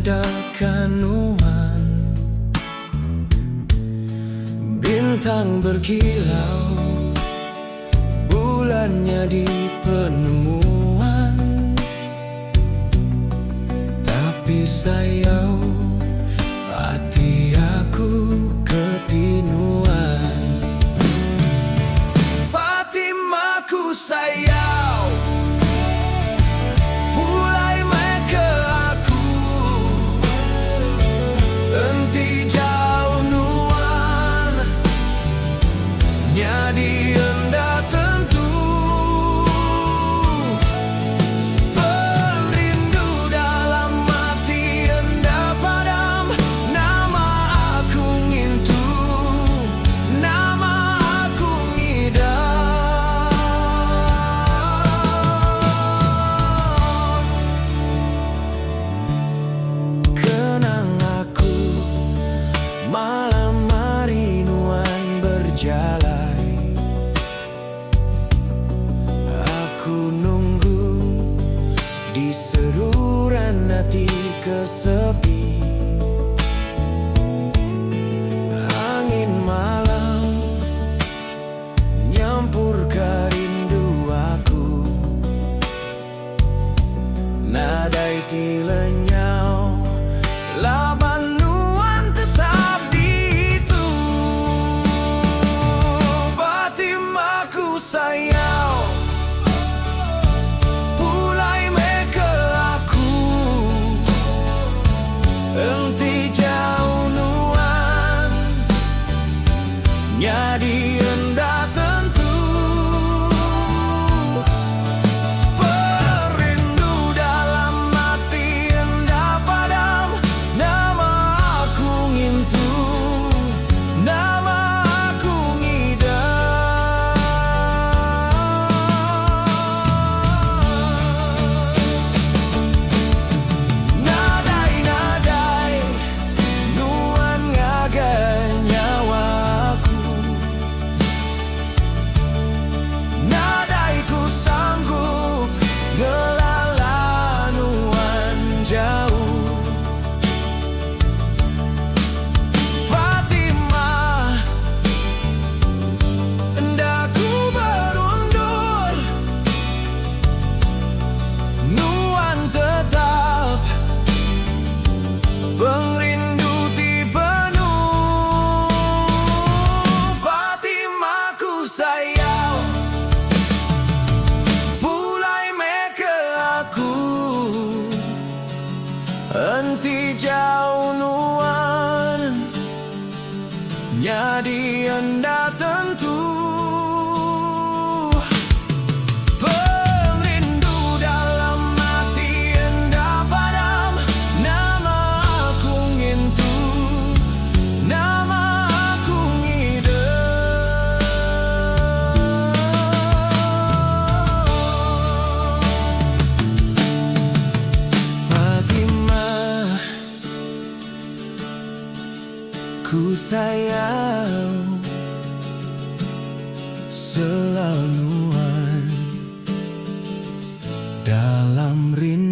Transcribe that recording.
mengandalkan nuan. Bintang berkilau, bulannya di penemuan. Tapi sayang, hati aku ketinuan. Fatimaku sayang, mulai main ke aku. Enti jauh nuan, nyadi enda tentu. Perindu dalam hati enda padam. Nama aku ngintu, nama aku ngidam. Kenang aku malam hari nuan berjalan. Aku nunggu di seruran hati kesepi. Angin malam nyampur ke rindu aku. Nadai tilenyau, laban nuan tetap di itu. Fatimaku sayang, mulai main ke aku. Enti jauh nuan, nyadi enda tentu. Perindu dalam hati enda padam. Nama aku ngintu, nama aku ngidam. Nadai-nadai nuan ngagai nyawaku. Nadai ku sanggup ngelala nuan jauh. Fatimah, hendak ku berundur. Nuan tetap pengrindu di penuh. Fatimaku sayang, mulai main ke aku. Enti jauh nuan, nyadi enda tentu. Perindu dalam hati enda padam. Nama aku ngintu, nama aku ngidam. Fatimah, ku sayang selaluan dalam rindu.